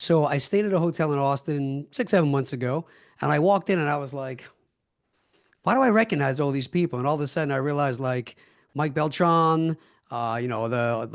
So I stayed at a hotel in Austin 6, 7 months ago, and I walked in and I was like, why do I recognize all these people? And all of a sudden I realized like Mike Beltran, all the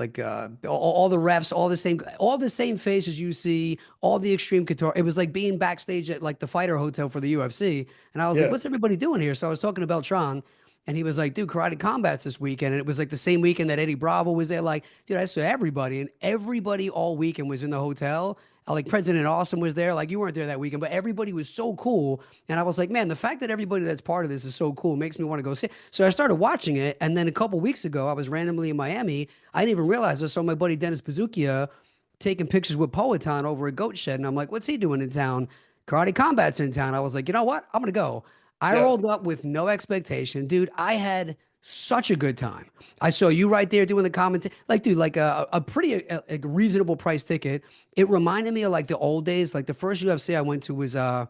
refs, all the same faces you see, all the extreme couture. It was like being backstage at like the fighter hotel for the UFC. And I was like, Yeah. what's everybody doing here? So I was talking to Beltran. And he was like, dude, Karate Combat's this weekend. And it was like the same weekend that Eddie Bravo was there. Like, dude, I saw everybody. And everybody all weekend was in the hotel. Like President Awesome was there. Like you weren't there that weekend, but everybody was so cool. And I was like, man, the fact that everybody that's part of this is so cool makes me want to go see it. So I started watching it. And then a couple weeks ago, I was randomly in Miami. I didn't even realize I saw my buddy Dennis Pazukia taking pictures with Poetan over at Goat Shed. And I'm like, what's he doing in town? Karate Combat's in town. I was like, you know what? I'm going to go. I Yeah. rolled up with no expectation. Dude, I had such a good time. I saw you right there doing the commentary. Like, dude, like a pretty reasonable price ticket. It reminded me of like the old days. Like the first UFC I went to was the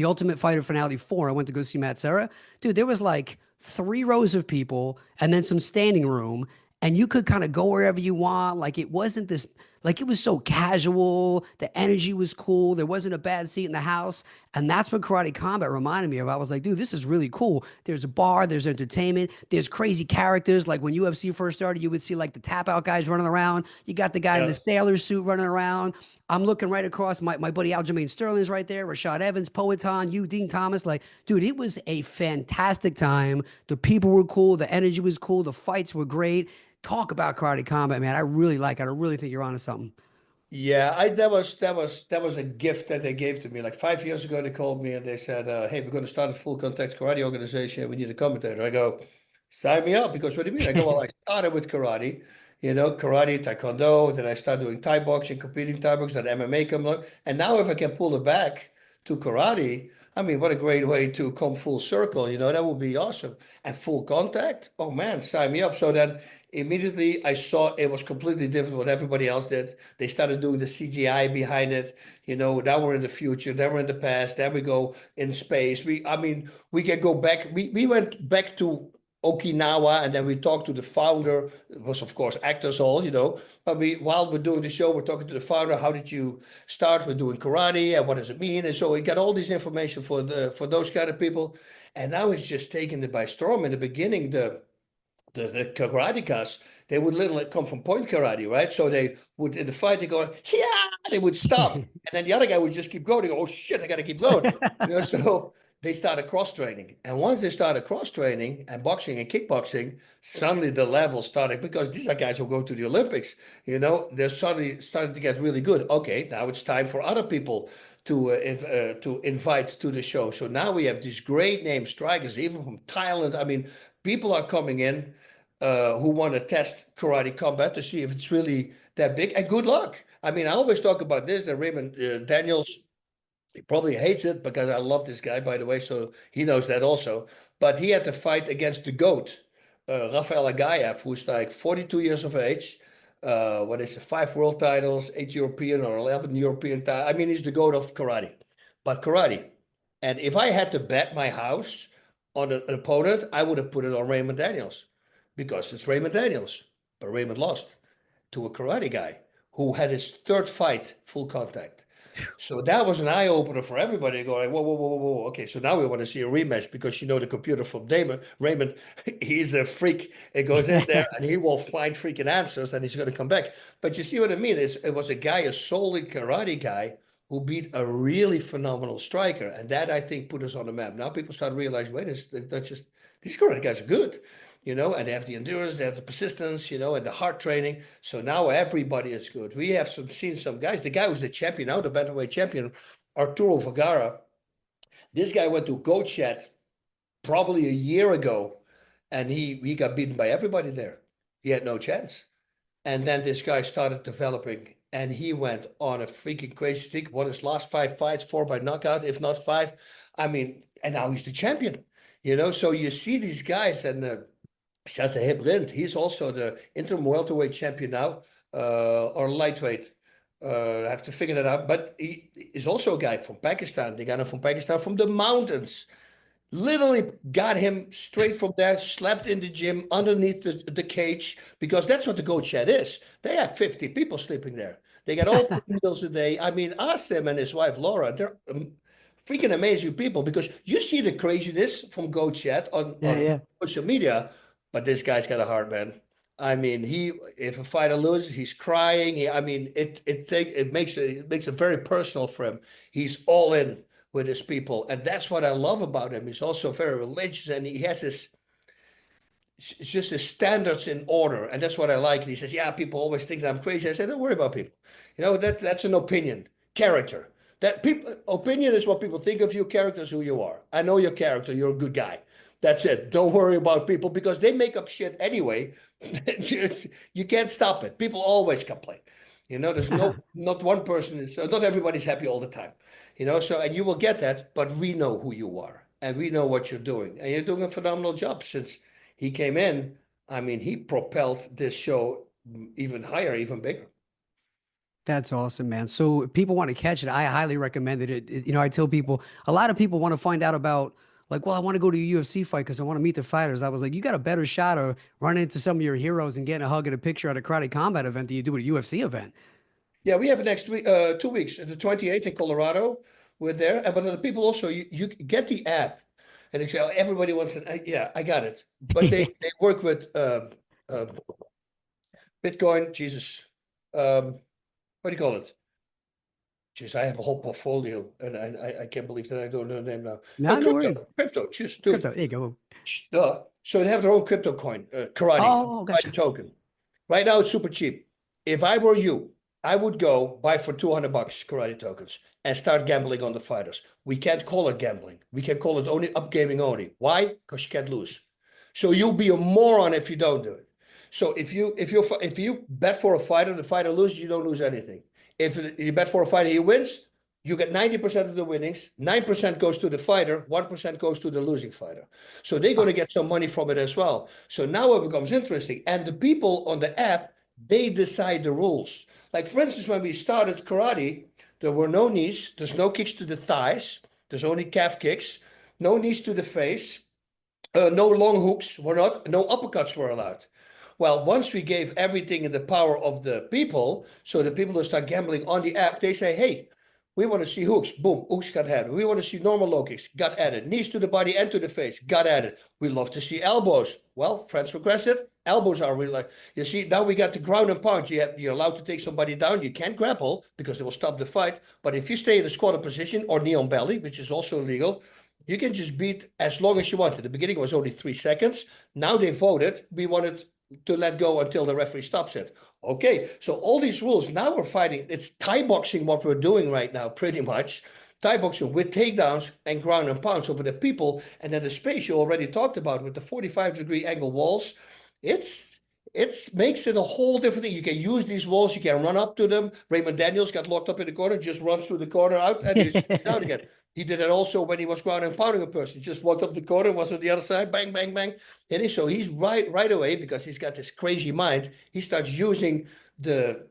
Ultimate Fighter Finale 4. I went to go see Matt Serra. Dude, there was like 3 rows of people and then some standing room, and you could kind of go wherever you want. Like it wasn't this, like it was so casual. The energy was cool. There wasn't a bad seat in the house. And that's what Karate Combat reminded me of. I was like, dude, this is really cool. There's a bar, there's entertainment, there's crazy characters. Like when UFC first started, you would see like the tap out guys running around. You got the guy in the Yeah. sailor suit running around. I'm looking right across. My buddy Aljamain Sterling's right there. Rashad Evans, Poetan, you, Dean Thomas. Like, dude, it was a fantastic time. The people were cool. The energy was cool. The fights were great. Talk about Karate Combat, man. I really like it. I really think you're onto something. Yeah, that was a gift that they gave to me. Like 5 years ago, they called me and they said, "Hey, we're going to start a full contact karate organization. We need a commentator." I go, "Sign me up." Because what do you mean? I go, "Well, I started with karate, karate, taekwondo. Then I started doing Thai boxing, competing Thai boxing, then MMA come along, and now if I can pull it back to karate, I mean, what a great way to come full circle. That would be awesome. And full contact. Oh man, sign me up." So then immediately I saw it was completely different what everybody else did. They started doing the CGI behind it. Now we're in the future, then we're in the past, then we go in space. I mean, we can go back. We went back to Okinawa, and then we talked to the founder. It was, of course, actors all. But while we're doing the show, we're talking to the founder. How did you start with doing karate, and what does it mean? And so we got all this information for those kind of people. And now it's just taking it by storm. In the beginning, the karatekas, they would literally come from point karate, right? So they would, in the fight, they go, yeah, they would stop. And then the other guy would just keep going. They go, oh shit, I got to keep going. So they started cross training. And once they started cross training and boxing and kickboxing, suddenly the level started, because these are guys who go to the Olympics, they're suddenly starting to get really good. Okay, now it's time for other people to invite to the show. So now we have these great name strikers, even from Thailand. I mean, people are coming in who want to test karate combat to see if it's really that big. And good luck. I mean, I always talk about this. That Raymond Daniels, he probably hates it because I love this guy, by the way, so he knows that also. But he had to fight against the GOAT, Rafael Agaev, who's like 42 years of age. What is it, 5 world titles, 8 European or 11 European titles. I mean, he's the GOAT of karate. But karate. And if I had to bet my house on an opponent, I would have put it on Raymond Daniels because it's Raymond Daniels. But Raymond lost to a karate guy who had his third fight full contact. So that was an eye opener for everybody. Going, whoa, whoa, whoa, whoa, whoa. Okay, so now we want to see a rematch because the computer from Damon Raymond, he's a freak. It goes in there and he will find freaking answers and he's going to come back. But you see what I mean? It was a guy, a solid karate guy who beat a really phenomenal striker, and that I think put us on the map. Now people start realizing, wait, that's just these karate guys are good. And they have the endurance, they have the persistence, and the hard training. So now everybody is good. We have seen some guys. The guy who's the champion now, the bantamweight champion, Arturo Vergara. This guy went to Goat Shed probably a year ago, and he got beaten by everybody there. He had no chance. And then this guy started developing, and he went on a freaking crazy streak. Won his last 5 fights, 4 by knockout, if not 5. I mean, and now he's the champion. So you see these guys, and Shaza Hibrind, he's also the interim welterweight champion now, or lightweight. I have to figure that out. But he is also a guy from Pakistan. They got him from Pakistan, from the mountains. Literally got him straight from there, slept in the gym underneath the cage, because that's what the goat shed is. They have 50 people sleeping there. They get all 3 meals a day. I mean, ask him and his wife Laura. They're freaking amazing people because you see the craziness from Go Chat Yeah, on yeah. social media, but this guy's got a heart, man. I mean, if a fighter loses, he's crying. I mean, it makes it very personal for him. He's all in with his people, and that's what I love about him. He's also very religious, and he has his it's just his standards in order, and that's what I like. And he says, "Yeah, people always think that I'm crazy." I said, "Don't worry about people. You know that's an opinion, character. That people opinion is what people think of you. Character is who you are. I know your character. You're a good guy. That's it. Don't worry about people because they make up shit anyway. You can't stop it. People always complain. You know, there's not one person is not everybody's happy all the time. You know, so and you will get that, but we know who you are and we know what you're doing, and you're doing a phenomenal job since he came in. I mean, he propelled this show even higher, even bigger. That's awesome, man. So if people want to catch it, I highly recommend it. You know, I tell people, a lot of people want to find out about, like, well, I want to go to a UFC fight because I want to meet the fighters. I was like, you got a better shot of running into some of your heroes and getting a hug and a picture at a karate combat event than you do at a UFC event. Yeah, we have it next week, 2 weeks, the 28th in Colorado. We're there. But the people also, you get the app, and they say, oh, everybody wants it. Yeah, I got it. But they work with uh, Bitcoin, Jesus. What do you call it? Jeez, I have a whole portfolio, and I can't believe that I don't know the name now. No, no Crypto, worries. crypto, just Crypto, dude. there you go. So they have their own crypto coin, Oh, karate gotcha. token. Right now, it's super cheap. If I were you, I would go buy for $200 karate tokens and start gambling on the fighters. We can't call it gambling. We can call it only upgaming only. Why? Because you can't lose. So you'll be a moron if you don't do it. So if you bet for a fighter, the fighter loses, you don't lose anything. If you bet for a fighter, he wins, you get 90% of the winnings. 9% goes to the fighter, 1% goes to the losing fighter. So they're going Ah, to get some money from it as well. So now it becomes interesting. And the people on the app, they decide the rules. Like, for instance, when we started karate, there were no knees, there's no kicks to the thighs, there's only calf kicks, no knees to the face, no long hooks were not, no uppercuts were allowed. Well, once we gave everything in the power of the people, so the people who start gambling on the app, they say, hey, we want to see hooks. Boom, hooks got added. We want to see normal low kicks. Got added. Knees to the body and to the face. Got added. We love to see elbows. Well, friends requested. Elbows are really like, you see, now we got the ground and pound. You're allowed to take somebody down. You can't grapple because it will stop the fight. But if you stay in the squatted position or knee on belly, which is also illegal, you can just beat as long as you want. At the beginning, it was only 3 seconds. Now they voted. We wanted to let go until the referee stops it. Okay, so all these rules, now we're fighting. It's Thai boxing what we're doing right now, pretty much. Thai boxing with takedowns and ground and pounds over the people. And then the space you already talked about with the 45-degree angle walls, it's makes it a whole different thing. You can use these walls, you can run up to them. Raymond Daniels got locked up in the corner, just runs through the corner out, and he's down again. He did it also when he was ground and pounding a person. He just walked up the corner, was on the other side, bang, bang, bang. And so he's right away, because he's got this crazy mind, he starts using the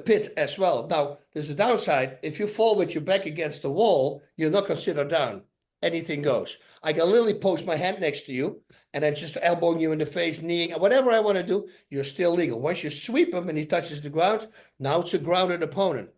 pit as well. Now, there's a downside. If you fall with your back against the wall, you're not considered down. Anything goes. I can literally post my hand next to you and then just elbowing you in the face, kneeing, whatever I want to do, you're still legal. Once you sweep him and he touches the ground, now it's a grounded opponent.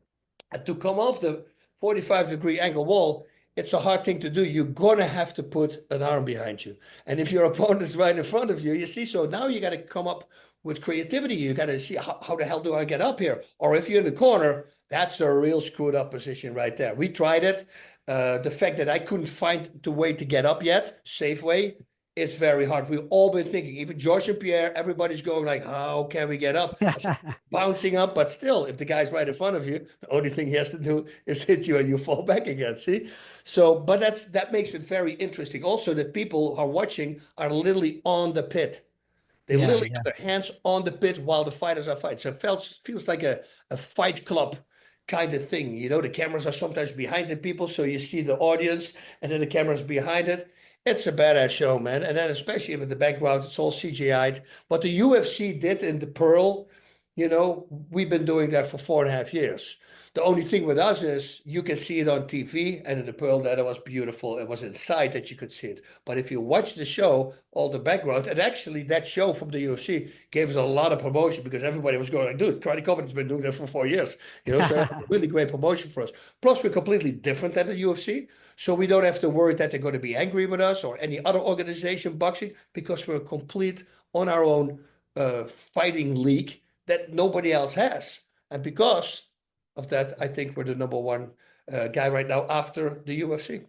And to come off the 45-degree angle wall, it's a hard thing to do. You're going to have to put an arm behind you. And if your opponent is right in front of you, you see, so now you got to come up with creativity. You got to see how the hell do I get up here? Or if you're in the corner, that's a real screwed up position right there. We tried it. The fact that I couldn't find the way to get up yet, safe way, it's very hard. We've all been thinking, even George and Pierre, everybody's going like, how can we get up? Bouncing up, but still, if the guy's right in front of you, the only thing he has to do is hit you and you fall back again, see? So, but that makes it very interesting. Also, the people who are watching are literally on the pit. They Yeah, literally yeah. have their hands on the pit while the fighters are fighting. So it feels like a fight club kind of thing. You know, the cameras are sometimes behind the people, so you see the audience, and then the cameras behind it. It's a badass show, man. And then especially with the background, it's all CGI'd. What the UFC did in the Pearl, You know, we've been doing that for 4.5 years. The only thing with us is you can see it on TV, and in the Pearl that it was beautiful. It was inside that you could see it. But if you watch the show, all the background, and actually that show from the UFC gave us a lot of promotion because everybody was going like, dude, Karate Company's been doing that for 4 years. You know, so that was a really great promotion for us. Plus, we're completely different than the UFC. So we don't have to worry that they're going to be angry with us or any other organization boxing because we're complete on our own fighting league that nobody else has. And because of that, I think we're the number one guy right now after the UFC.